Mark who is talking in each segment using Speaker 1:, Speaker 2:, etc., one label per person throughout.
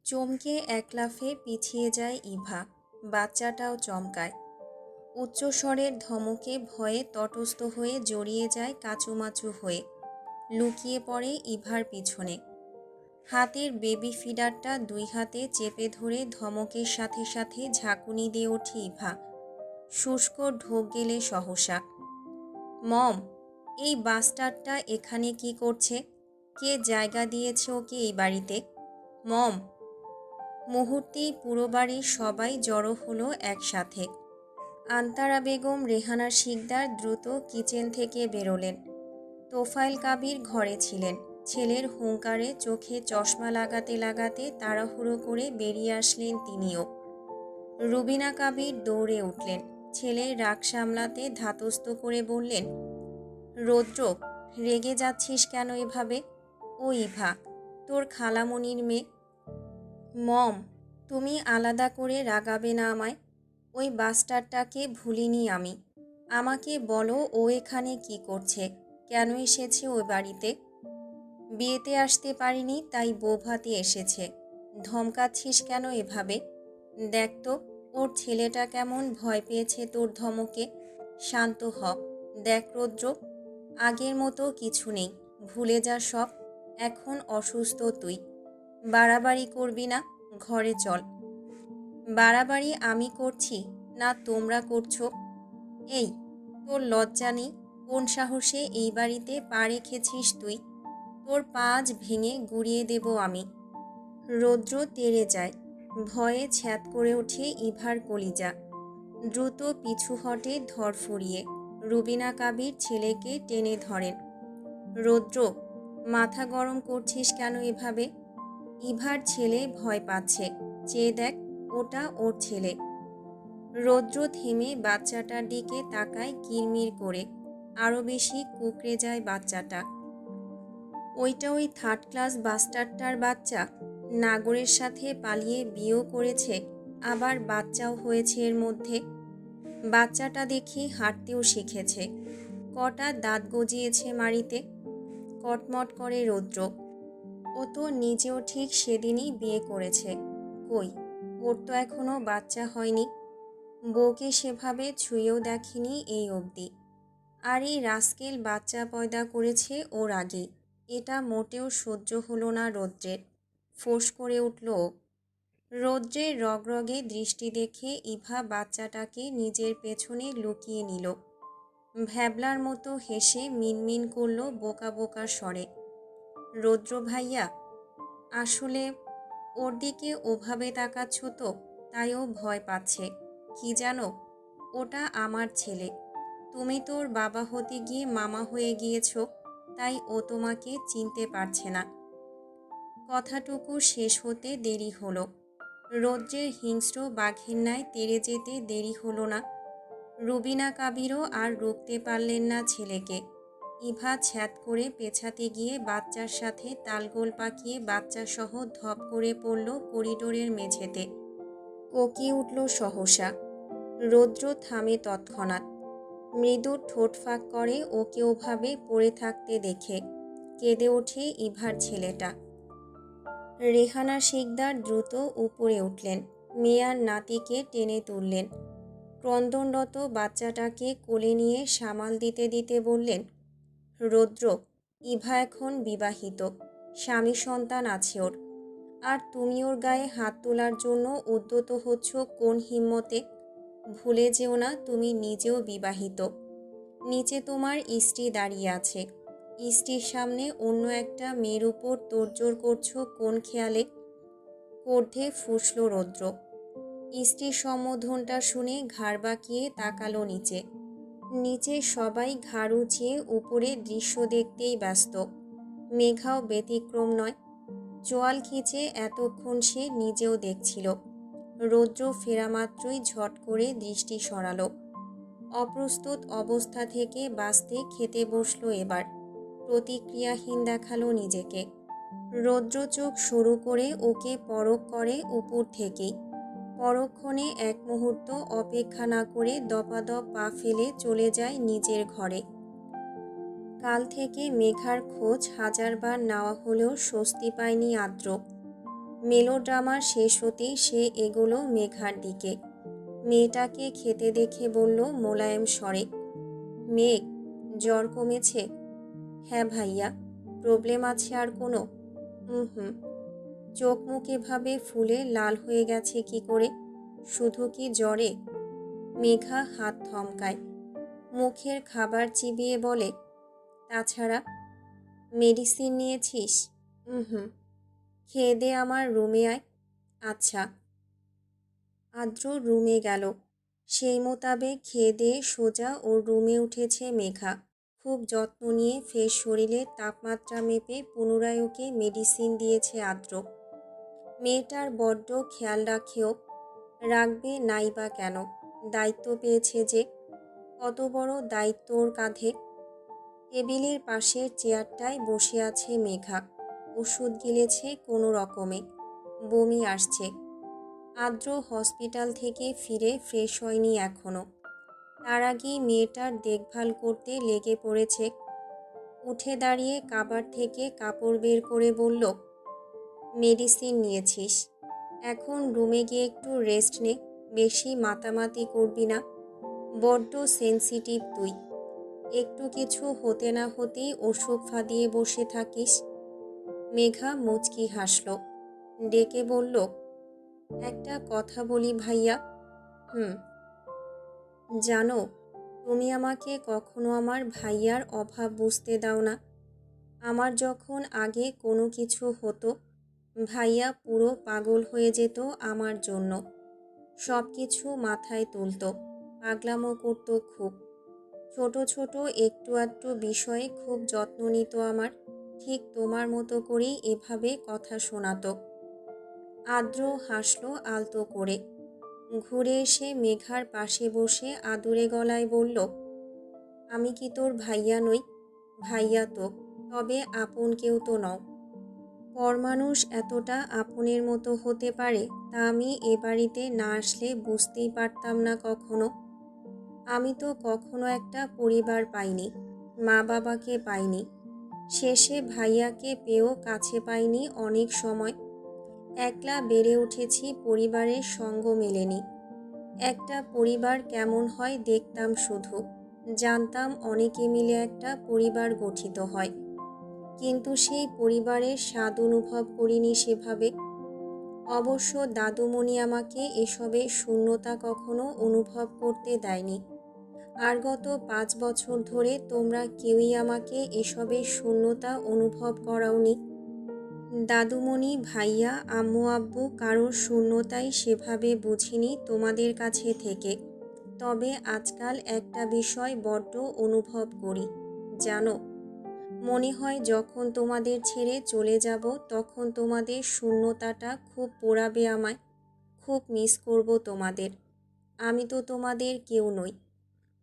Speaker 1: চমকে এক লাফে পিছিয়ে যায় ইভা। বাচ্চাটাও চমকায়। উচ্চস্বরের ধমকে ভয়ে তটস্থ হয়ে জড়িয়ে যায় কাচুমাচু হয়ে। লুকিয়ে পড়ে ইভার পিছনে। হাতের বেবি ফিডারটা দুই হাতে চেপে ধরে ধমকের সাথে সাথে ঝাঁকুনি দিয়ে ওঠে ইভা। শুষ্ক ঢোক গেলে সহসা। মম, এই বাস্টারটা এখানে কি করছে? কে জায়গা দিয়েছে ওকে এই বাড়িতে? মম। মুহূর্তেই পুরো বাড়ির সবাই জড়ো হলো একসাথে। আন্তারা বেগম রেহানা শিকদার দ্রুত কিচেন থেকে বেরোলেন। তোফায়েল কাবির ঘরে ছিলেন। ছেলের হুঙ্কারে চোখে চশমা লাগাতে লাগাতে তাড়াহুড়ো করে বেরিয়ে আসলেন তিনিও। রুবিনা কাবির দৌড়ে উঠলেন। ছেলের রাগ সামলাতে ধাতস্থ করে বললেন, রৌদ্র, রেগে যাচ্ছিস কেন এভাবে? ও ইভা, তোর খালামণির মেয়ে। মম, তুমি আলাদা করে রাগাবে না আমায়। ওই বাস্টারটাকে ভুলিনি আমি। আমাকে বলো ও এখানে কি করছে, কেন এসেছে ওই বাড়িতে? বিয়েতে আসতে পারিনি তাই বৌভাতে এসেছে। ধমকাচ্ছিস কেন এভাবে? দেখ তো ওর ছেলেটা কেমন ভয় পেয়েছে তোর ধমকে। শান্ত হ। দেখ রৌদ্র, আগের মতো কিছু নেই, ভুলে যা সব। এখন অসুস্থ তুই। বাড়াবাড়ি করবি না, ঘরে চল। বাড়াবাড়ি আমি করছি না তোমরা করছো? এই, তোর লজ্জা নেই? কোন সাহসে এই বাড়িতে পা রেখেছিস তুই? তোর পা আজ ভেঙে গুঁড়িয়ে দেব আমি। রৌদ্র তেড়ে যায়। ভয়ে ছ্যাদ করে ওঠে ইভার কলিজা। দ্রুত পিছু হটে ধরফরিয়ে। রুবিনা কাবির ছেলেকে টেনে ধরেন। রৌদ্র, মাথা গরম করছিস কেন এভাবে? ইভার ছেলে ভয় পাচ্ছে। চেয়ে দেখ, ওটা ওর ছেলে। রৌদ্র থেমে বাচ্চাটার দিকে তাকায় কিরমির করে। আরও বেশি কুঁকড়ে যায় বাচ্চাটা। ওইটা ওই থার্ড ক্লাস বাস্টারটার বাচ্চা। নাগরের সাথে পালিয়ে বিয়েও করেছে, আবার বাচ্চাও হয়েছে এর মধ্যে। বাচ্চাটা দেখি হাঁটতেও শিখেছে। কটা দাঁত গজিয়েছে মাড়িতে। কটমট করে রৌদ্র। ও তো নিজেও ঠিক সেদিনই বিয়ে করেছে। কই, ওর তো এখনো বাচ্চা হয়নি। বউকে সেভাবে ছুঁয়েও দেখেনি এই অবধি। আর এই রাস্কেল বাচ্চা পয়দা করেছে ওর আগেই। এটা মোটেও সহ্য হলো না রৌদ্রের। ফোঁস করে উঠল ও। রৌদ্রের রগরগে দৃষ্টি দেখে ইভা বাচ্চাটাকে নিজের পেছনে লুকিয়ে নিল। ভ্যাবলার মতো হেসে মিনমিন করল বোকা বোকা স্বরে, রৌদ্র ভাইয়া, আসলে ওর দিকে ওভাবে তাকাচ্ছ তো তাই ও ভয় পাচ্ছে। কি জানো, ওটা আমার ছেলে। তুমি তোর বাবা হতে গিয়ে মামা হয়ে গিয়েছ, তাই ও তোমাকে চিনতে পারছে না। কথাটুকু শেষ হতে দেরি হলো। রৌদ্রের হিংস্র বাঘের ন্যায় তেড়ে যেতে দেরি হলো না। রুবিনা কাবিরও আর রুখতে পারলেন না ছেলেকে। ইভা ছ্যাদ করে পেছাতে গিয়ে বাচ্চার সাথে তালগোল পাকিয়ে বাচ্চাসহ ধপ করে পড়ল করিডোরের মেঝেতে। কোকিয়ে উঠল সহসা। রৌদ্র থামে তৎক্ষণাৎ। মৃদু ঠোঁট ফাঁক করে ওকে ওভাবে পড়ে থাকতে দেখে। কেঁদে ওঠে ইভার ছেলেটা। রেহানা শিকদার দ্রুত উপরে উঠলেন। মেয়ার নাতিকে টেনে তুললেন। ক্রন্দনরত বাচ্চাটাকে কোলে নিয়ে সামাল দিতে দিতে বললেন, রৌদ্র, ইভা এখন বিবাহিত, স্বামী সন্তান আছে ওর। আর তুমি ওর গায়ে হাত তোলার জন্য উদ্যত হচ্ছ কোন হিম্মতে? ভুলে যেও না তুমি নিজেও বিবাহিত। নিচে তোমার স্ত্রী দাঁড়িয়ে আছে। স্ত্রীর সামনে অন্য একটা মেয়ের উপর তোড়জোড় করছো কোন খেয়ালে? কর্ধে ফুঁসল রৌদ্র। স্ত্রীর সম্বোধনটা শুনে ঘাড় বাঁকিয়ে তাকালো নিচে। নিচে সবাই ঘাড় উঁচিয়ে উপরে দৃশ্য দেখতেই ব্যস্ত। মেঘাও ব্যতিক্রম নয়। চোয়াল খিচে এতক্ষণ সে নিজেও দেখছিল। রৌদ্র ফেরা মাত্রই ঝট করে দৃষ্টি সরালো। অপ্রস্তুত অবস্থা থেকে বাঁচতে খেতে বসলো এবার। প্রতিক্রিয়াহীন দেখালো নিজেকে। রৌদ্র চোখ শুরু করে ওকে পরখ করে উপর থেকেই। পরক্ষণে এক মুহূর্ত অপেক্ষা না করে দপাদপ পা ফেলে চলে যায় নিজের ঘরে। কাল থেকে মেঘার খোঁজ হাজারবার নেওয়া হলেও স্বস্তি পায়নি আদ্র। মেলোড্রামা শেষ হতেই সে এগোলো মেঘার দিকে। মেয়েটাকে খেতে দেখে বলল মোলায়েম স্বরে, মেঘ, জ্বর কমেছে? হ্যাঁ ভাইয়া। প্রবলেম আছে আর কোনো? হুম। চোখ মুখ এভাবে ফুলে লাল হয়ে গেছে কি করে? শুধু কি জ্বরে? মেঘা হাত থমকায়, মুখের খাবার চিবিয়ে বলে, তাছাড়া? মেডিসিন নিয়েছিস? হুম। খেয়ে দে, আমার রুমে আয়। আচ্ছা। আদ্র রুমে গেল। সেই মোতাবেক খেয়ে দিয়ে সোজা ওর রুমে উঠেছে মেঘা। খুব যত্ন নিয়ে ফের শরীরের তাপমাত্রা মেপে পুনরায় ওকে মেডিসিন দিয়েছে আদ্র। মেয়েটার বড্ড খেয়াল রাখেও। রাখবে নাই বা কেন? দায়িত্ব পেয়েছে যে। কত বড় দায়িত্ব ওর কাঁধে। টেবিলের পাশের চেয়ারটায় বসে আছে মেঘা। ওষুধ গিলেছে কোনো রকমে। বমি আসছে। আদ্র হসপিটাল থেকে ফিরে ফ্রেশ হয়নি এখনো। তার আগেই মেয়েটার দেখভাল করতে লেগে পড়েছে। উঠে দাঁড়িয়ে কাবার থেকে কাপড় বের করে বলল, মেডিসিন নিয়েছিস, এখন রুমে গিয়ে একটু রেস্ট নে। বেশি মাতামাতি করবি না। বড্ড সেনসিটিভ তুই। একটু কিছু হতে না হতেই অসুখ ফাঁদিয়ে বসে থাকিস। মেঘা মুচকি হাসল। ডেকে বলল, একটা কথা বলি ভাইয়া। হুম। জানো, তুমি আমাকে কখনো আমার ভাইয়ার অভাব বুঝতে দাও না। আমার যখন আগে কোনো কিছু হতো, ভাইয়া পুরো পাগল হয়ে যেত আমার জন্য। সব কিছু মাথায় তুলতো, পাগলামো করতো খুব। ছোট ছোট একটু আধটু বিষয়ে খুব যত্ন নিত আমার। ঠিক তোমার মতো করেই এভাবে কথা শোনাতো। আদ্র হাসল আলতো করে। ঘুরে এসে মেঘার পাশে বসে আদুরে গলায় বলল, আমি কি তোর ভাইয়া নই? ভাইয়া তো, তবে আপন কেউ তো নও। পরমানুষ এতটা আপনের মতো হতে পারে তা আমি এ বাড়িতে না আসলে বুঝতেই পারতাম না কখনো। আমি তো কখনো একটা পরিবার পাইনি, মা বাবাকে পাইনি। শেষে ভাইয়াকে পেয়েও কাছে পাইনি অনেক সময়। একলা বেড়ে উঠেছি, পরিবারের সঙ্গ মেলেনি। একটা পরিবার কেমন হয় দেখতাম শুধু। জানতাম অনেকে মিলে একটা পরিবার গঠিত হয়, কিন্তু সেই পরিবারের স্বাদ অনুভব করিনি সেভাবে। অবশ্য দাদুমণি আমাকে এসবে শূন্যতা কখনো অনুভব করতে দেয়নি। আর গত 5 বছর ধরে তোমরা কেউই আমাকে এসবে শূন্যতা অনুভব করাওনি। দাদুমণি, ভাইয়া, আম্মু আব্বু কারোর শূন্যতাই সেভাবে বুঝিনি তোমাদের কাছে থেকে। তবে আজকাল একটা বিষয় বড্ড অনুভব করি, জানো। মনে হয় যখন তোমাদের ছেড়ে চলে যাব তখন তোমাদের শূন্যতাটা খুব পোড়াবে আমায়। খুব মিস করব তোমাদের। আমি তো তোমাদের কেউ নই,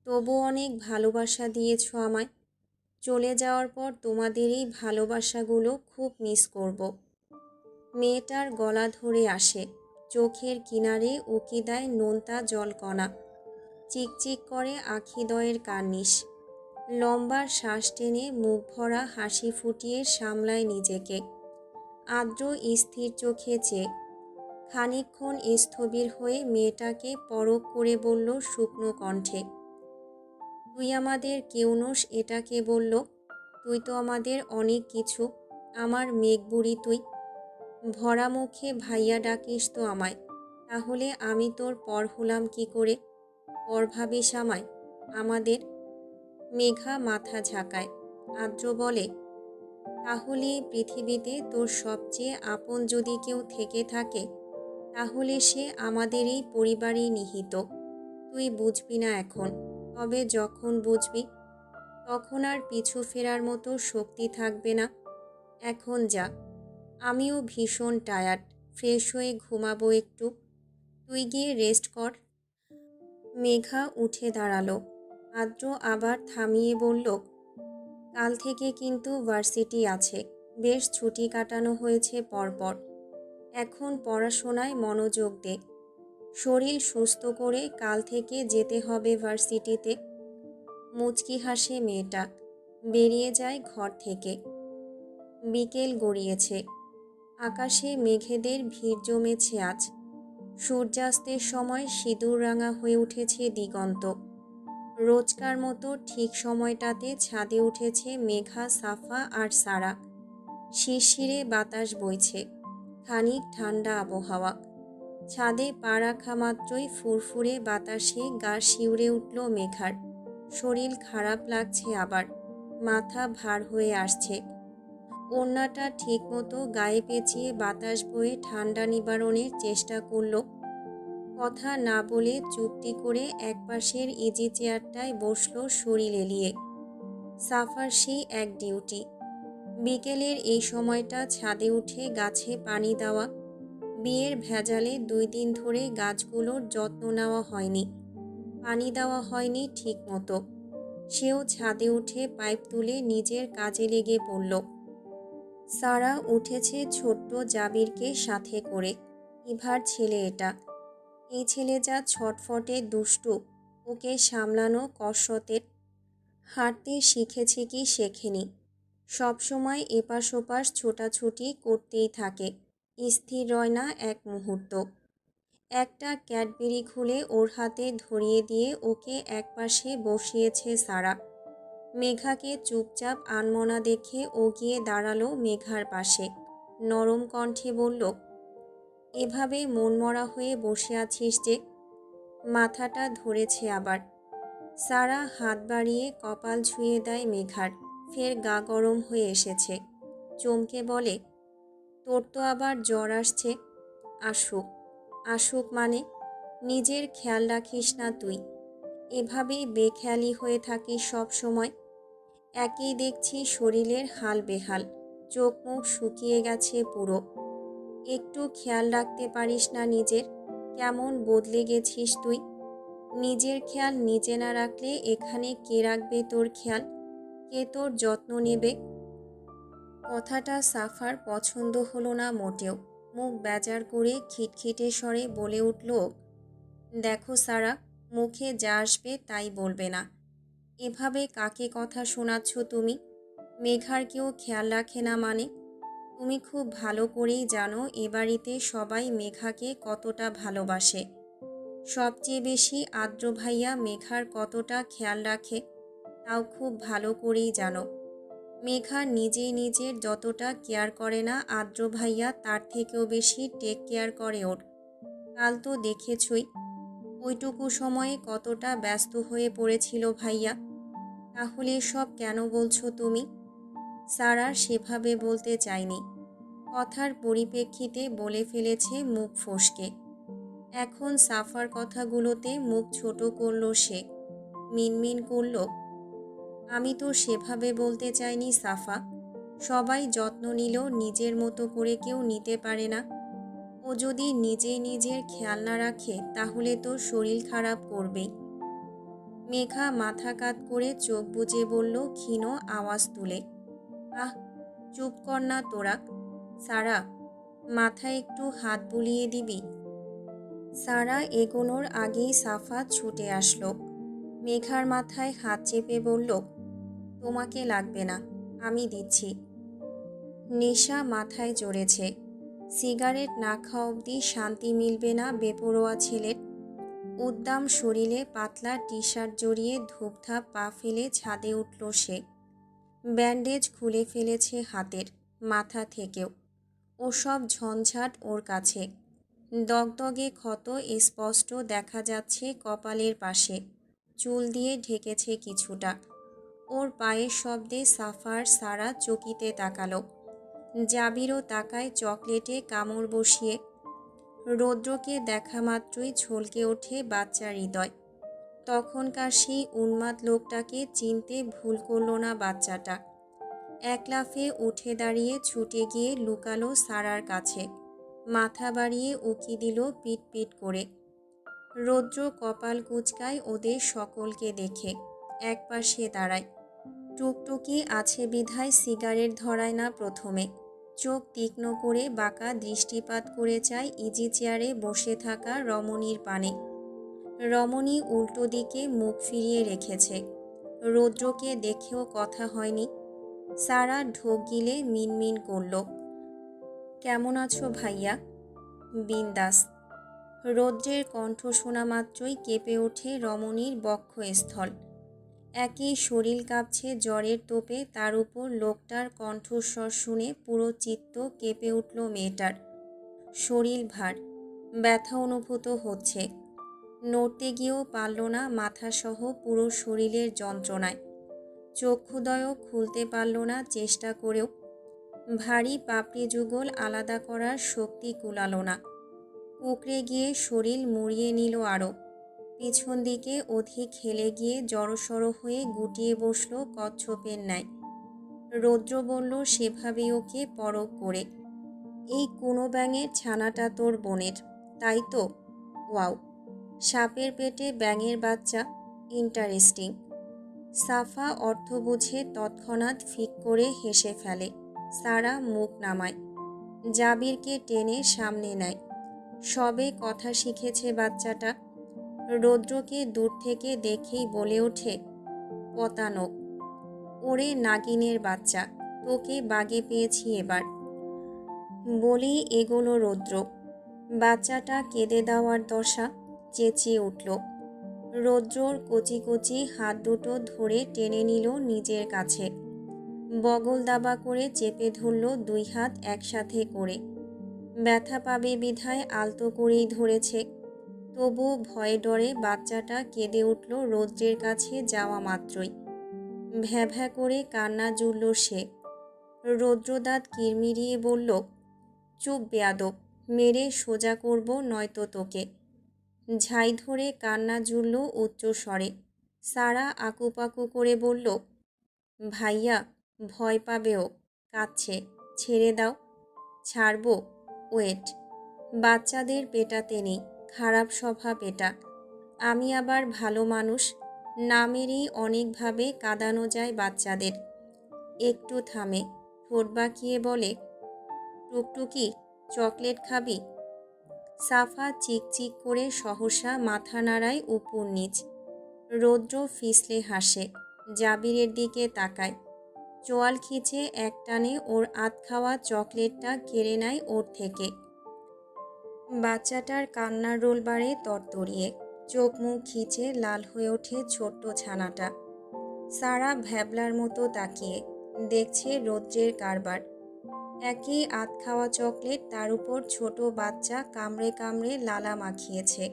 Speaker 1: তবু অনেক ভালোবাসা দিয়েছ আমায়। চলে যাওয়ার পর তোমাদের এই ভালোবাসাগুলো খুব মিস করব। মেয়েটার গলা ধরে আসে, চোখের কিনারে উকি দেয় নোনতা জলকণা। চিকচিক করে আখিদয়ের কার্নিশ। লম্বা শ্বাস টেনে মুখ ভরা হাসি ফুটিয়ে সামলায় নিজেকে। আদ্র স্থির চোখে চেয়ে খানিকক্ষণ স্থবির হয়ে মেয়েটাকে পরখ করে বলল শুকনো কণ্ঠে, তুই আমাদের কেউ নোস, এটা কে বলল? তুই তো আমাদের অনেক কিছু। আমার মেঘ বুড়ি তুই। ভরা মুখে ভাইয়া ডাকিস তো আমায়, তাহলে আমি তোর পর হলাম কি করে? পর ভাবিস আমায়, আমাদের? মেঘা মাথা ঝাঁকায়। আদ্র বলে, তাহলে এই পৃথিবীতে তোর সবচেয়ে আপন যদি কেউ থেকে থাকে, তাহলে সে আমাদের এই পরিবারেই নিহিত। তুই বুঝবি না এখন, তবে যখন বুঝবি তখন আর পিছু ফেরার মতো শক্তি থাকবে না। এখন যা, আমিও ভীষণ টায়ার্ড, ফ্রেশ হয়ে ঘুমাবো একটু। তুই গিয়ে রেস্ট কর। মেঘা উঠে দাঁড়ালো। আদ্র আবার থামিয়ে বলল, কাল থেকে কিন্তু ভার্সিটি আছে। বেশ ছুটি কাটানো হয়েছে পরপর। এখন পড়াশোনায় মনোযোগ দে। শরীর সুস্থ করে কাল থেকে যেতে হবে ভার্সিটিতে। মুচকি হাসে মেয়েটা, বেরিয়ে যায় ঘর থেকে। বিকেল গড়িয়েছে। আকাশে মেঘেদের ভিড় জমেছে আজ। সূর্যাস্তের সময় সিঁদুর রাঙা হয়ে উঠেছে দিগন্ত। রোজকার মতো ঠিক সময়টাতে ছাদে উঠেছে মেঘা, সাফা আর সারা। শিরশিরে বাতাস বইছে, খানিক ঠান্ডা আবহাওয়া। ছাদে পা রাখা মাত্রই ফুরফুরে বাতাসে গা শিউরে উঠল মেঘার। শরীর খারাপ লাগছে আবার, মাথা ভার হয়ে আসছে। ওড়নাটা ঠিকমতো গায়ে পেঁচিয়ে বাতাস বয়ে ঠান্ডা নিবারণের চেষ্টা করল। কথা না বলে চুপটি করে একপাশের ইজি চেয়ারটায় বসল শরীর এলিয়ে। সাফার সেই এক ডিউটি। বিকেলের এই সময়টা ছাদে উঠে গাছে পানি দেওয়া। বিয়ের ভেজালে 2 দিন ধরে গাছগুলোর যত্ন নেওয়া হয়নি, পানি দেওয়া হয়নি ঠিক মতো। সেও ছাদে উঠে পাইপ তুলে নিজের কাজে লেগে পড়ল। সারা উঠেছে ছোট্ট জাবিরকে সাথে করে। ইভার ছেলে এটা। এই ছেলে যা ছটফটে দুষ্টু, ওকে সামলানো কসরতের। হাঁটতে শিখেছে কি শেখেনি, সবসময় এপাশ ওপাশ ছোটাছুটি করতেই থাকে, স্থির রয় না এক মুহূর্ত। একটা ক্যাডবেরি খুলে ওর হাতে ধরিয়ে দিয়ে ওকে একপাশে বসিয়েছে সারা। মেঘাকে চুপচাপ আনমনা দেখে ও গিয়ে দাঁড়ালো মেঘার পাশে। নরম কণ্ঠে বলল, এভাবে মনমরা হয়ে বসে আছিস যে? মাথাটা ধরেছে আবার। সারা হাত বাড়িয়ে কপাল ছুঁয়ে দেয় মেঘার। ফের গা গরম হয়ে এসেছে। চমকে বলে, তোর তো আবার জ্বর আসছে। আসুক। আসুক মানে? নিজের খেয়াল রাখিস না তুই? এভাবেই বেখেয়ালি হয়ে থাকিস সব সময়। একেই দেখছি শরীরের হাল বেহাল, চোখ মুখ শুকিয়ে গেছে পুরো। একটু খেয়াল রাখতে পারিস না নিজের? কেমন বদলে গেছিস তুই। নিজের খেয়াল নিজে না রাখলে এখানে কে রাখবে তোর খেয়াল? কে তোর যত্ন নেবে? কথাটা সাফার পছন্দ হলো না মোটেও। মুখ বেজার করে খিটখিটে স্বরে বলে উঠল, দেখো সারা, মুখে যা আসবে তাই বলবে না। এভাবে কাকে কথা শোনাচ্ছ তুমি? মেঘার কেউ খেয়াল রাখে না মানে? তুমি খুব ভালো করেই জানো এ বাড়িতে সবাই মেঘাকে কতটা ভালোবাসে। সবচেয়ে বেশি আদ্র ভাইয়া মেঘার কতটা খেয়াল রাখে, তাও খুব ভালো করেই জানো। মেঘা নিজেই নিজের যতটা কেয়ার করে না, আদ্র ভাইয়া তার থেকেও বেশি টেক কেয়ার করে ওর। কাল তো দেখেছই ওইটুকু সময়ে কতটা ব্যস্ত হয়ে পড়েছিল ভাইয়া। তাহলে সব কেন বলছো তুমি? সারা সেভাবে বলতে চায়নি, কথার পরিপ্রেক্ষিতে বলে ফেলেছে মুখ ফসকে। এখন সাফার কথাগুলোতে মুখ ছোট করল সে। মিনমিন করল, আমি তো সেভাবে বলতে চাইনি সাফা। সবাই যত্ন নিলেও নিজের মতো করে কেউ নিতে পারে না। ও যদি নিজেই নিজের খেয়াল না রাখে তাহলে তো শরীর খারাপ করবেই। মেঘা মাথা কাত করে চোখ বুজে বলল ক্ষীণ আওয়াজ তুলে, আহ, চুপ কর না তোরা। সারা, মাথায় একটু হাত বুলিয়ে দিবি? সারা এগোনোর আগেই সাফা ছুটে আসলো। মেঘার মাথায় হাত চেপে বলল, তোমাকে লাগবে না, আমি দিচ্ছি। নেশা মাথায় চড়েছে। সিগারেট না খাওয়া অবধি শান্তি মিলবে না বেপরোয়া ছেলের। উদ্দাম শরীরে পাতলা টি শার্ট জড়িয়ে ধূপধাপ পা ফেলে ছাদে উঠল সে। ব্যান্ডেজ খুলে ফেলেছে হাতের, মাথা থেকেও। ওসব ঝঞ্ঝাট ওর কাছে। দগদগে ক্ষত স্পষ্ট দেখা যাচ্ছে কপালের পাশে। চুল দিয়ে ঢেকেছে কিছুটা। ওর পায়ের শব্দে সাফার সারা চকিতে তাকালো। জাবিরও তাকায় চকলেটে কামড় বসিয়ে। রৌদ্রকে দেখা মাত্রই ছলকে ওঠে বাচ্চার হৃদয়। তখনকার সেই উন্মাদ লোকটাকে চিনতে ভুল করল না বাচ্চাটা। এক লাফে উঠে দাঁড়িয়ে ছুটে গিয়ে লুকালো সারার কাছে। মাথা বাড়িয়ে উকি দিল পিট পিট করে। রৌদ্র কপাল কুঁচকায় ওদের সকলকে দেখে। একপাশে দাঁড়ায়। টুকটুকি আছে বিধায় সিগারেট ধরায় না প্রথমে। চোখ তীক্ষ্ণ করে বাঁকা দৃষ্টিপাত করে চায় ইজি চেয়ারে বসে থাকা রমণীর পানে। রমণী উল্টো দিকে মুখ ফিরিয়ে রেখেছে। রৌদ্রকে দেখেও কথা হয়নি। সারা ঢোক গিলে মিনমিন করল, কেমন আছো ভাইয়া? বিন্দাস। রৌদ্রের কণ্ঠ শোনা মাত্রই কেঁপে ওঠে রমণীর বক্ষস্থল। একই শরীর কাঁপছে জ্বরের তোপে, তার উপর লোকটার কণ্ঠস্বর শুনে পুরো চিত্ত কেঁপে উঠল মেয়েটার। শরীর ভার, ব্যথা অনুভূত হচ্ছে। নড়তে গিয়েও পারল না, মাথাসহ পুরো শরীরের যন্ত্রণায়। চক্ষুদ্বয়ও খুলতে পারল না চেষ্টা করেও। ভারী পাপড়ি যুগল আলাদা করার শক্তি কুলালো না। কুঁকড়ে গিয়ে শরীর মুড়িয়ে নিল আরও। পিছন দিকে অধিক হেলে গিয়ে জড়সড় হয়ে গুটিয়ে বসল কচ্ছপের ন্যায়। রৌদ্র বলল সেভাবেই ওকে পরখ করে, এই কোনো ব্যাঙের ছানাটা তোর বোনের, তাই তো? ওয়াও, সাপের পেটে ব্যাঙের বাচ্চা, ইন্টারেস্টিং। সাফা অর্থ বুঝে তৎক্ষণাৎ ফিক করে হেসে ফেলে। সারা মুখ নামায়, জাবিরকে টেনে সামনে নেয়। সবে কথা শিখেছে বাচ্চাটা। রৌদ্রকে দূর থেকে দেখেই বলে ওঠে, পতানক। ওরে নাগিনের বাচ্চা, তোকে বাগে পেয়েছি এবার। বলেই এগোলো রৌদ্র। বাচ্চাটা কেঁদে দেওয়ার দশা, চেঁচিয়ে উঠল। রৌদ্রর কচি কচি হাত দুটো ধরে টেনে নিল নিজের কাছে। বগল দাবা করে চেপে ধরল দুই হাত একসাথে করে। ব্যথা পাবে বিধায় আলতো করেই ধরেছে। তবু ভয়ে ডরে বাচ্চাটা কেঁদে উঠল রৌদ্রের কাছে যাওয়া মাত্রই। ভ্যাঁ ভ্যাঁ করে কান্না জুড়ল সে। রৌদ্রদাঁত কিরমিরিয়ে বলল, চুপ বেয়াদব, মেরে সোজা করব নয়তো তোকে। ঝাই ধরে কান্না জুড়ল উচ্চ স্বরে। সারা আকুপাকু করে বলল, ভাইয়া ভয় পাবে, ও কাঁদছে, ছেড়ে দাও। ছাড়বো? ওয়েট, বাচ্চাদের পেটাতে নেই, খারাপ স্বভাব এটা। আমি আবার ভালো মানুষ, না মেরেই অনেকভাবে কাঁদানো যায় বাচ্চাদের। একটু থামে, ঠোঁট বাঁকিয়ে বলে, টুকটুকি চকলেট খাবি? সাফা চিকচিক করে সহসা মাথা নাড়ায় উপর নিচ। রৌদ্র ফিসলে হাসে, জাবিরের দিকে তাকায়। চোয়াল খিচে একটানে ওর আধ খাওয়া চকলেটটা কেড়ে নেয় ওর থেকে। বাচ্চাটার কান্নার রোল বাড়ে তরতরিয়ে। চোখ মুখ খিচে লাল হয়ে ওঠে ছোট্ট ছানাটা। সারা ভ্যাবলার মতো তাকিয়ে দেখছে রৌদ্রের কারবার। একই আধ খাওয়া চকলেট, তার উপর ছোট বাচ্চা কামড়ে কামড়ে লালা মাখিয়েছে।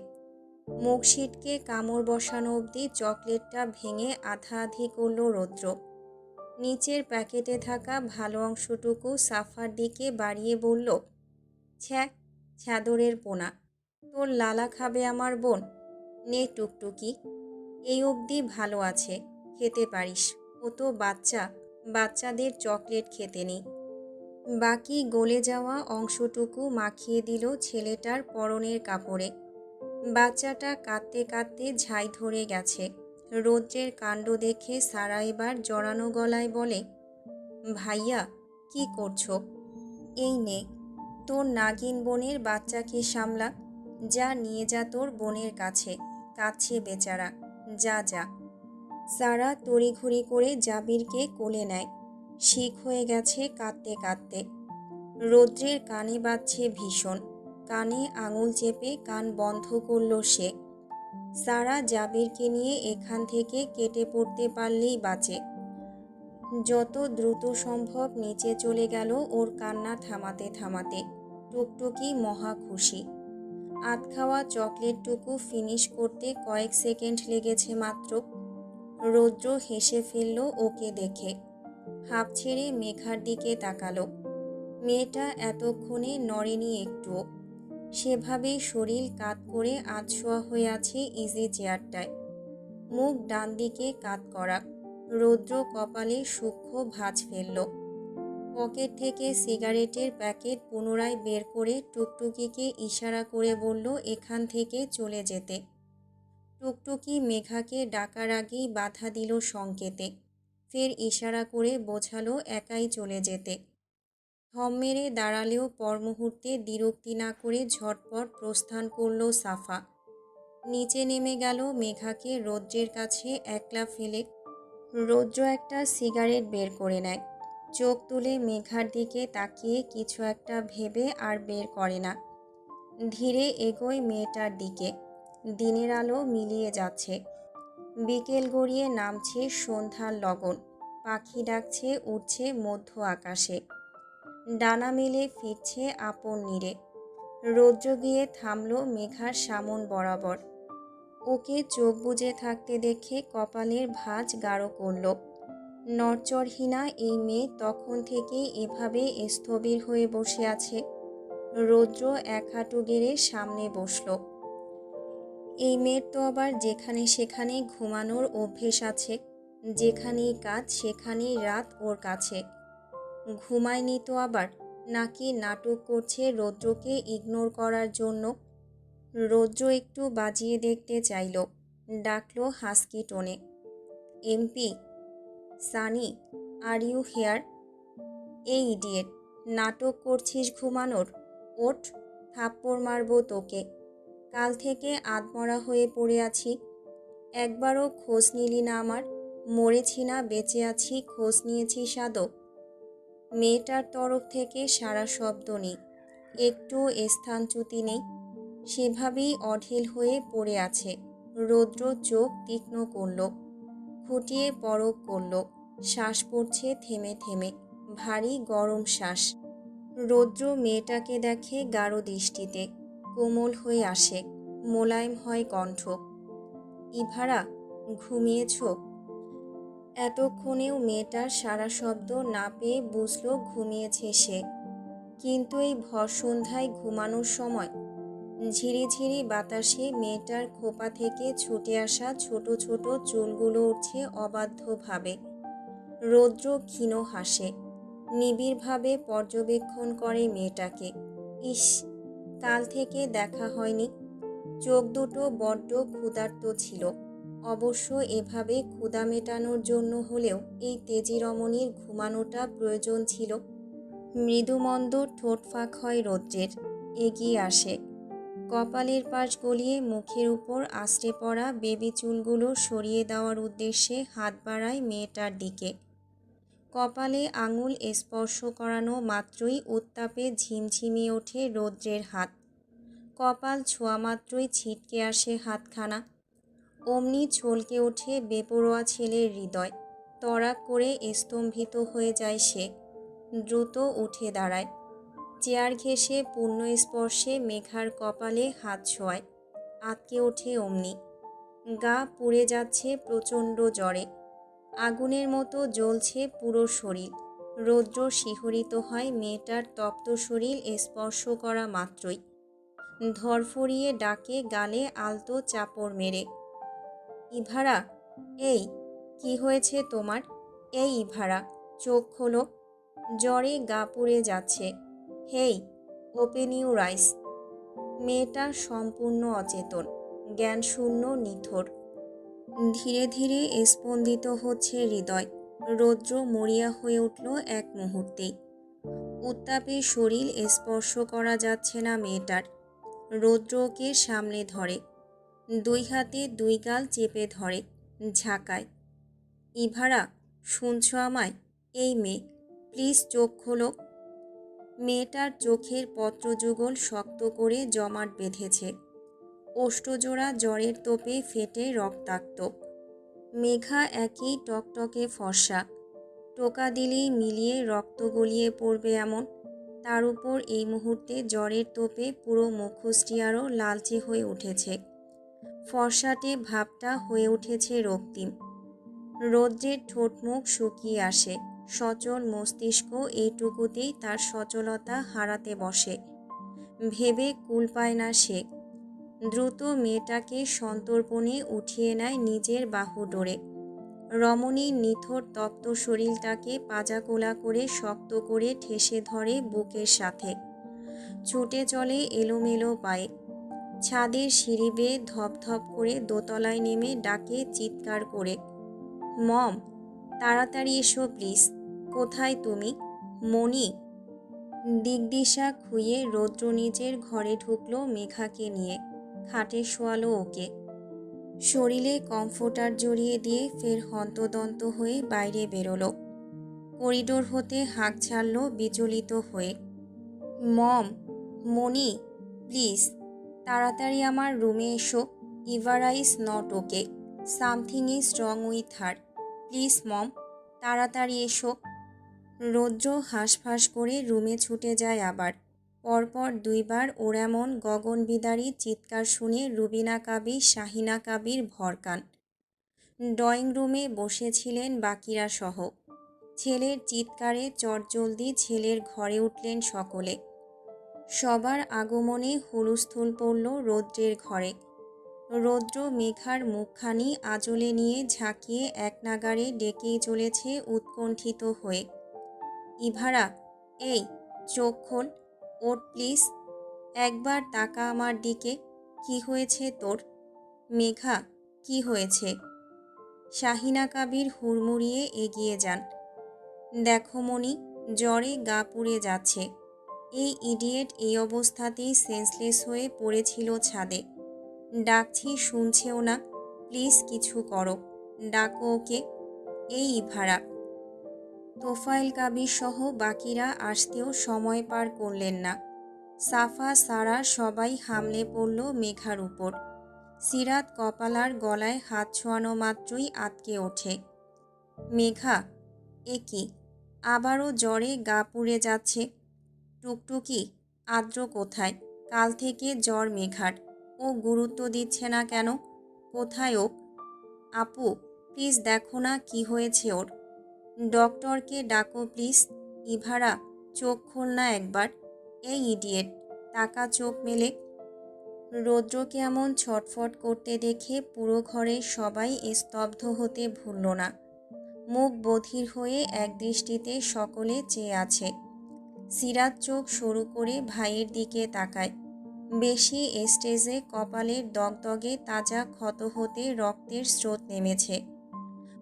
Speaker 1: মুখ সিটকে কামড় বসানো অবধি চকলেটটা ভেঙে আধা আধি করল রৌদ্র। নিচের প্যাকেটে থাকা ভালো অংশটুকু সাফার দিকে বাড়িয়ে বলল, ছ্যাঁ, ছ্যাদরের পোনা, তোর লালা খাবে আমার বোন? নে টুকটুকি, এই অবধি ভালো আছে, খেতে পারিস। ও তো বাচ্চা, বাচ্চাদের চকলেট খেতে নেই। বাকি গলে যাওয়া অংশটুকু মাখিয়ে দিল ছেলেটার পরনের কাপড়ে। বাচ্চাটা কাঁদতে কাঁদতে ঝাই ধরে গেছে। রৌদ্রের কাণ্ড দেখে সারা এবার জড়ানো গলায় বলে, ভাইয়া কি করছো? এই নে, তোর নাগিন বোনের বাচ্চাকে সামলা। যা নিয়ে যা তোর বোনের কাছে, কাছে বেচারা, যা যা। সারা তড়িঘড়ি করে জাবিরকে কোলে নেয়। শিক হয়ে গেছে কাঁদতে কাঁদতে। রৌদ্রের কানে বাজছে ভীষণ। কানে আঙুল চেপে কান বন্ধ করল সে। সারা জাবিরকে নিয়ে এখান থেকে কেটে পড়তে পারলেই বাঁচে। যত দ্রুত সম্ভব নিচে চলে গেল ওর কান্না থামাতে থামাতে। টুকটুকি মহা খুশি। আধ খাওয়া চকলেটটুকু ফিনিশ করতে কয়েক সেকেন্ড লেগেছে মাত্র। রৌদ্র হেসে ফেলল ওকে দেখে। হাঁপ ছেড়ে মেঘার দিকে তাকালো। মেয়েটা এতক্ষণে নড়েনি একটুও। সেভাবেই শরীর কাত করে আধশোয়া হয়ে আছে ইজি চেয়ারটায়। মুখ ডান দিকে কাত করা। রৌদ্র কপালে সূক্ষ্ম ভাঁজ ফেলল। পকেট থেকে সিগারেটের প্যাকেট পুনরায় বের করে টুকটুকিকে ইশারা করে বলল এখান থেকে চলে যেতে। টুকটুকি মেঘাকে ডাকার আগেই বাধা দিল সংকেতে। ফের ইশারা করে বোঝালো একাই চলে যেতে। থম মেরে দাঁড়ালেও পর মুহূর্তে দ্বিরুক্তি না করে ঝটপট প্রস্থান করল সাফা। নিচে নেমে গেল মেঘাকে রৌদ্রের কাছে একলা ফেলে। রৌদ্র একটা সিগারেট বের করে নেয়। চোখ তুলে মেঘার দিকে তাকিয়ে কিছু একটা ভেবে আর বের করে না। ধীরে এগোয় মেয়েটার দিকে। দিনের আলো মিলিয়ে যাচ্ছে। বিকেল গড়িয়ে নামছে সন্ধ্যার লগন। পাখি ডাকছে, উড়ছে মধ্য আকাশে। ডানা মেলে ফিরছে আপন নীড়ে। রৌদ্র গিয়ে থামল মেঘার সামন বরাবর। ওকে চোখ বুজে থাকতে দেখে কপালের ভাঁজ গাঢ় করল। নড়চড়হীনা এই মেয়ে তখন থেকেই এভাবে স্থবির হয়ে বসে আছে। রৌদ্র এক হাঁটু গেড়ে সামনে বসল। এই মেয়ের তো আবার যেখানে সেখানে ঘুমানোর অভ্যেস আছে। যেখানেই কাজ সেখানেই রাত ওর কাছে। ঘুমায়নি তো আবার, নাকি নাটক করছে রৌদ্রকে ইগনোর করার জন্য? রৌদ্র একটু বাজিয়ে দেখতে চাইল। ডাকলো হাস্কি টোনে, MP Sunny, are you here? এই ইডিয়েট, নাটক করছিস ঘুমানোর? ওঠ, থাপ্পড় মারবো তোকে। কাল থেকে আধমরা হয়ে পড়ে আছি। একবারও খোঁজ নিলি না আমার। মরেছি না বেঁচে আছি খোঁজ নিয়েছিস আদৌ? মেয়েটার তরফ থেকে সারা শব্দ নেই, একটু স্থানচ্যুতি নেই। সেভাবেই অঢেল হয়ে পড়ে আছে। রৌদ্র চোখ তীক্ষ্ণ করল, খুঁটিয়ে পরখ করল। শ্বাস পড়ছে থেমে থেমে, ভারী গরম শ্বাস। রৌদ্র মেয়েটাকে দেখে গাঢ় দৃষ্টিতে। কোমল হয়ে আসে, মোলায়েম হয় কণ্ঠ। ইভারা, ঘুমিয়েছ? এতক্ষণেও মেয়েটার সারা শব্দ না পেয়ে বুঝল ঘুমিয়েছে সে। কিন্তু এই ভর সন্ধ্যায় ঘুমানোর সময়? ঝিরিঝিরি বাতাসে মেয়েটার খোপা থেকে ছুটে আসা ছোট ছোট চুলগুলো উঠছে অবাধ্যভাবে। রৌদ্র ক্ষীণ হাসে, নিবিড়ভাবে পর্যবেক্ষণ করে মেয়েটাকে। ইস, কাল থেকে দেখা হয়নি। চোখ দুটো বড্ড ক্ষুধার্ত ছিল। অবশ্য এভাবে ক্ষুধা মেটানোর জন্য হলেও এই তেজি রমণীর ঘুমানোটা প্রয়োজন ছিল। মৃদুমন্দ ঠোঁট ফাঁক হয় রৌদ্রের। এগিয়ে আসে, কপালের পাশ গলিয়ে মুখের উপর আছড়ে পড়া বেবি চুলগুলো সরিয়ে দেওয়ার উদ্দেশ্যে হাত বাড়ায় মেয়েটার দিকে। কপালে আঙুল স্পর্শ করানো মাত্রই উত্তাপে ঝিমঝিমিয়ে ওঠে রৌদ্রের হাত। কপাল ছোঁয়া মাত্রই ছিটকে আসে হাতখানা। অমনি ছলকে ওঠে বেপরোয়া ছেলের হৃদয়। তড়াক করে স্তম্ভিত হয়ে যায় সে। দ্রুত উঠে দাঁড়ায়। চেয়ার ঘেঁষে পূর্ণ স্পর্শে মেঘার কপালে হাত ছোঁয়ায়। আঁতকে ওঠে অমনি। গা পুড়ে যাচ্ছে প্রচণ্ড জ্বরে। আগুনের মতো জ্বলছে পুরো শরীর। রৌদ্র শিহরিত হয় মেয়েটার তপ্ত শরীর স্পর্শ করা মাত্রই। ধরফরিয়ে ডাকে গালে আলতো চাপড় মেরে, ইভারা, এই কি হয়েছে তোমার? এই ইভারা, চোখ খোলো। জ্বরে গা পুড়ে যাচ্ছে। হেই, ওপেন ইউর আইস। মেয়েটা সম্পূর্ণ অচেতন, জ্ঞানশূন্য, নিথর। ধীরে ধীরে স্পন্দিত হচ্ছে হৃদয়। রৌদ্র মরিয়া হয়ে উঠল এক মুহূর্তেই। উত্তাপে শরীর স্পর্শ করা যাচ্ছে না মেয়েটার। রৌদ্র ওকে সামলে ধরে, দুই হাতে দুই গাল চেপে ধরে, ঝাঁকায়। ইভারা, শুনছ আমায়? এই মেয়ে, প্লিজ চোখ খোলো। মেয়েটার চোখের পত্রযুগল শক্ত করে জমাট বেঁধেছে। ওষ্ঠজোড়া জ্বরের তোপে ফেটে রক্তাক্ত। মেঘা একই টকটকে ফর্সা। টোকা দিলেই মিলিয়ে রক্ত গলিয়ে পড়বে এমন। তার উপর এই মুহূর্তে জ্বরের তোপে পুরো মুখোশটি আরও লালচে হয়ে উঠেছে। ফর্সাটে ভাবটা হয়ে উঠেছে রক্তিম। রৌদ্রের ঠোঁটমুখ শুকিয়ে আসে। সচল মস্তিষ্ক এইটুকুতেই তার সচলতা হারাতে বসে। ভেবে কুল পায় না সে। দ্রুত মেয়েটাকে সন্তর্পণে উঠিয়ে নেয় নিজের বাহু ডোরে। রমণীর নিথর তপ্ত শরীরটাকে পাজাকোলা করে শক্ত করে ঠেসে ধরে বুকের সাথে। ছুটে চলে এলোমেলো পায়ে। ছাদের সিঁড়ি বেয়ে ধপধপ করে দোতলায় নেমে ডাকে চিৎকার করে, মম, তাড়াতাড়ি এসো প্লিজ। কোথায় তুমি, মণি? দিগদিশা খুইয়ে রৌদ্র নিজের ঘরে ঢুকলো মেঘাকে নিয়ে। খাটে শোয়ালো ওকে। শরীরে কমফোর্টার জড়িয়ে দিয়ে ফের হন্তদন্ত হয়ে বাইরে বেরোলো। করিডোর হতে হাঁক ছাড়ল বিচলিত হয়ে। মম, মনি, প্লিজ তাড়াতাড়ি আমার রুমে এসো। Ivara is not okay, something is wrong with her. Please mom, তাড়াতাড়ি এসো। রৌদ্র হাঁসফাঁস করে রুমে ছুটে যায় আবার। পরপর দুইবার ওর এমন গগনবিদারী চিৎকার শুনে রুবিনা কাবির, শাহিনা কাবির ভরকান। ড্রয়িং রুমে বসেছিলেন বাকিরা সহ। ছেলের চিৎকারে চটজলদি ছেলের ঘরে উঠলেন সকলে। সবার আগমনে হুলস্থুল পড়ল রৌদ্রের ঘরে। রৌদ্র মেঘার মুখখানি আঁচলে নিয়ে ঝাঁকিয়ে একনাগাড়ে ডেকেই চলেছে উৎকণ্ঠিত হয়ে। ইভারা, এই চোখ খোল, ওঠ প্লিজ, একবার তাকা আমার দিকে। কি হয়েছে তোর? মেঘা, কি হয়েছে? শাহিনা কাবির হুড়মুড়িয়ে এগিয়ে যান। দেখো মনি, জ্বরে গা পুড়ে যাচ্ছে। এই ইডিয়েট এই অবস্থাতেই সেন্সলেস হয়ে পড়েছিল ছাদে। ডাকছি শুনছেও না। প্লিজ কিছু করো, ডাকো ওকে। এই ইভারা। তোফায়েল কাবির সহ বাকিরা আসতেও সময় পার করলেন না। সাফা, সারা সবাই হামলে পড়ল মেঘার উপর। সিরাত কপালার গলায় হাত ছোঁয়ানো মাত্রই আটকে ওঠে। মেঘা, এ কি? আবারও জ্বরে গা পুড়ে যাচ্ছে। টুকটুকি, আদ্র কোথায়? কাল থেকে জ্বর মেঘার, ও গুরুত্ব দিচ্ছে না কেন? কোথায় ও? আপু, প্লিজ দেখো না কি হয়েছে ওর। ডক্টরকে ডাকো প্লিজ। ইভারা, চোখ খোল না একবার। এই ইডিয়েট, তাকা চোখ মেলে। রৌদ্রকে এমন ছটফট করতে দেখে পুরো ঘরের সবাই স্তব্ধ হতে ভুলল না। মুখ বধির হয়ে একদৃষ্টিতে সকলে চেয়ে আছে। সিরাত চোখ সরু করে ভাইয়ের দিকে তাকায়। বেশি স্টেজে কপালের দগদগে তাজা ক্ষত হতে রক্তের স্রোত নেমেছে।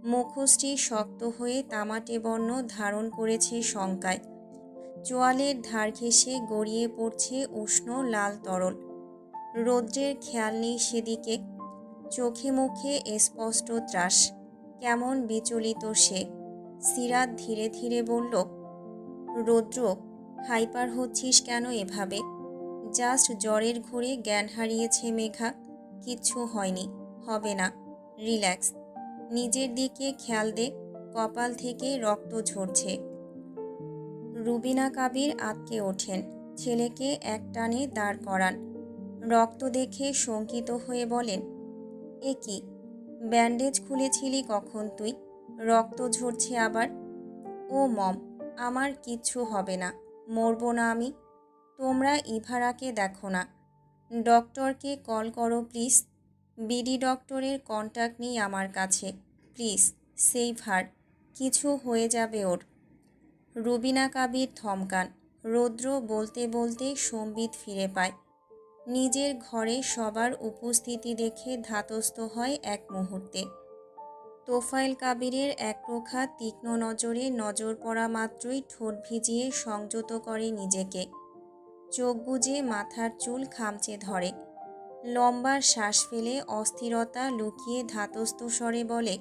Speaker 1: মুখশ্রী শক্ত হয়ে তামাটে বর্ণ ধারণ করেছে শঙ্কায়। চোয়ালের ধার ঘেঁষে গড়িয়ে পড়ছে উষ্ণ লাল তরল। রৌদ্রের খেয়াল নেই সেদিকে। চোখে মুখে স্পষ্ট ত্রাস। কেমন বিচলিত সে। সিরাত ধীরে ধীরে বলল, রৌদ্র, হাইপার হচ্ছিস কেন এভাবে? জাস্ট জ্বরের ঘোরে জ্ঞান হারিয়েছে মেঘা। কিচ্ছু হয়নি, হবে না, রিল্যাক্স। নিজের দিকে খেয়াল দে, কপাল থেকে রক্ত ঝরছে। রুবিনা কাবির আটকে ওঠেন। ছেলেকে একটানে দাঁড় করান। রক্ত দেখে শঙ্কিত হয়ে বলেন, এ কি? ব্যান্ডেজ খুলেছিলি কখন তুই? রক্ত ঝরছে আবার। ও মম, আমার কিচ্ছু হবে না, মরব না আমি। তোমরা ইভারাকে দেখো না। ডক্টরকে কল করো প্লিজ। বিডি ডক্টরের কন্ট্যাক্ট নেই আমার কাছে। প্লিজ সেভ হার, কিছু হয়ে যাবে ওর। রুবিনা কাবির থমকান। রৌদ্র বলতে বলতে সম্বিত ফিরে পায়। নিজের ঘরে সবার উপস্থিতি দেখে ধাতস্থ হয় এক মুহূর্তে। তোফায়েল কাবিরের একরোখা তীক্ষ্ণ নজরে নজর পড়া মাত্রই ঠোঁট ভিজিয়ে সংযত করে নিজেকে। চোখ বুজে মাথার চুল খামচে ধরে। লম্বা শ্বাস ফেলে অস্থিরতা লুকিয়ে ধাতস্থ স্বরে বলে,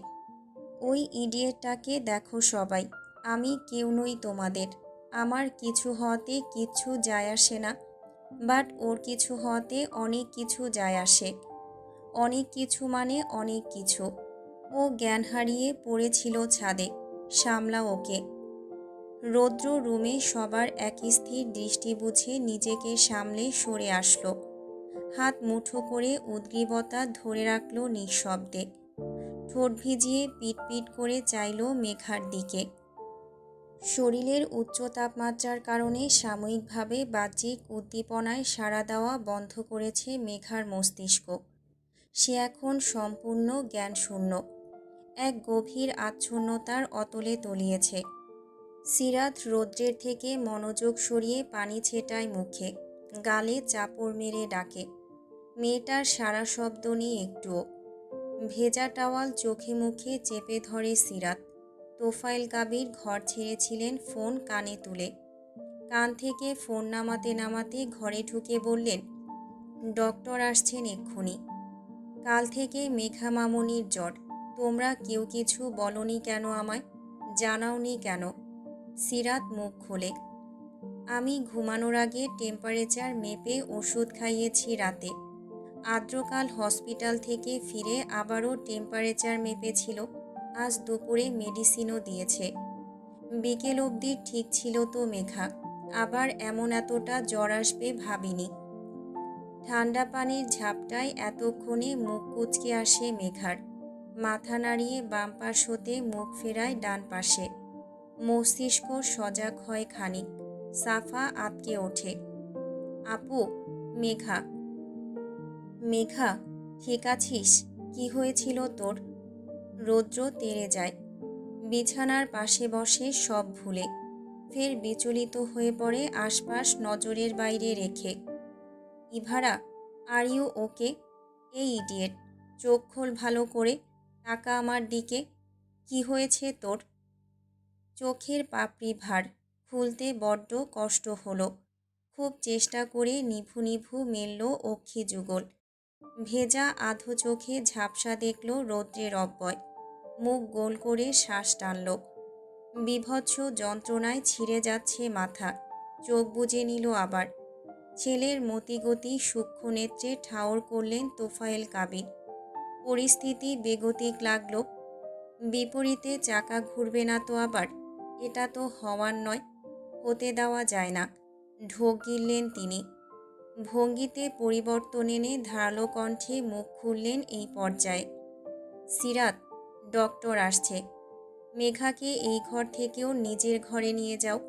Speaker 1: ওই ইডিয়েটটাকে দেখো সবাই, আমি কেউ নই তোমাদের। আমার কিছু হওয়াতে কিচ্ছু যায় আসে না, বাট ওর কিছু হওয়াতে অনেক কিছু যায় আসে। অনেক কিছু মানে অনেক কিছু। ও জ্ঞান হারিয়ে পড়েছিল ছাদে, সামলাও ওকে। রৌদ্র রুমে সবার এক স্থির দৃষ্টি বুঝে নিজেকে সামলে সরে আসলো। হাত মুঠো করে উদ্গ্রীবতা ধরে রাখল নিঃশব্দে। ঠোঁট ভিজিয়ে পিটপিট করে চাইল মেঘার দিকে। শরীরের উচ্চ তাপমাত্রার কারণে সাময়িকভাবে বাহ্যিক উদ্দীপনায় সাড়া দেওয়া বন্ধ করেছে মেঘার মস্তিষ্ক। সে এখন সম্পূর্ণ জ্ঞানশূন্য, এক গভীর আচ্ছন্নতার অতলে তলিয়েছে। সিরাত রৌদ্রের থেকে মনোযোগ সরিয়ে পানি ছেটায় মুখে, গালে চাপড় মেরে ডাকে। মেয়েটার সারা শব্দ নেই একটুও। ভেজা টাওয়াল চোখে মুখে চেপে ধরে সিরাত। তোফায়েল কাবির ঘর ছেড়েছিলেন ফোন কানে তুলে। কান থেকে ফোন নামাতে নামাতে ঘরে ঢুকে বললেন, ডক্টর আসছেন এক্ষুনি। কাল থেকে মেঘা মামনির জ্বর। তোমরা কেউ কিছু বলনি কেন আমায়? জানাওনি কেন? সিরাত মুখ খোলে। আমি ঘুমানোর আগে টেম্পারেচার মেপে ওষুধ খাইয়েছি রাতে। আদ্রকাল হসপিটাল থেকে ফিরে আবারও টেম্পারেচার মেপেছিল। আজ দুপুরে মেডিসিনও দিয়েছে। বিকেল অবধি ঠিক ছিল তো মেঘা, আবার এমন এতটা জ্বর আসবে ভাবিনি। ঠান্ডা পানির ঝাপটায় এতক্ষণে মুখ কুঁচকে আসে মেঘার। মাথা নাড়িয়ে বাম পাশ হতে মুখ ফেরায় ডান পাশে। মস্তিষ্ক সজাগ হয় খানিক। সাফা আঁতকে ওঠে। আপু, মেঘা। মেঘা, ঠিক আছিস? কি হয়েছিল তোর? রৌদ্র তেড়ে যায়। বিছানার পাশে বসে সব ভুলে। ফের বিচলিত হয়ে পড়ে আশপাশ নজরের বাইরে রেখে। ইভারা, আর ইউ ওকে? এই ইডিয়েট, চোখ খোল ভালো করে, তাকা আমার দিকে। কি হয়েছে তোর? চোখের পাপড়ি ভার, খুলতে বড্ড কষ্ট হলো। খুব চেষ্টা করে নিভু নিভু মেলল অক্ষি যুগল। ভেজা আধো চোখে ঝাপসা দেখল রৌদ্রের অব্যয়। মুখ গোল করে শ্বাস টানল। বীভৎস যন্ত্রণায় ছিঁড়ে যাচ্ছে মাথা। চোখ বুজে নিল আবার। ছেলের মতিগতি সূক্ষ্ম নেত্রে ঠাওর করলেন তোফায়েল কাবির। পরিস্থিতি বেগতিক লাগল। বিপরীতে চাকা ঘুরবে না তো আবার? এটা তো হওয়ার নয়, হতে দেওয়া যায় না। ঢোক গিললেন তিনি। ভঙ্গিতে পরিবর্তন এনে ধারালো কণ্ঠে মুখ খুললেন এই পর্যায়ে। সিরাত, ডক্টর আসছে। মেঘাকে এই ঘর থেকেও নিজের ঘরে নিয়ে যাও।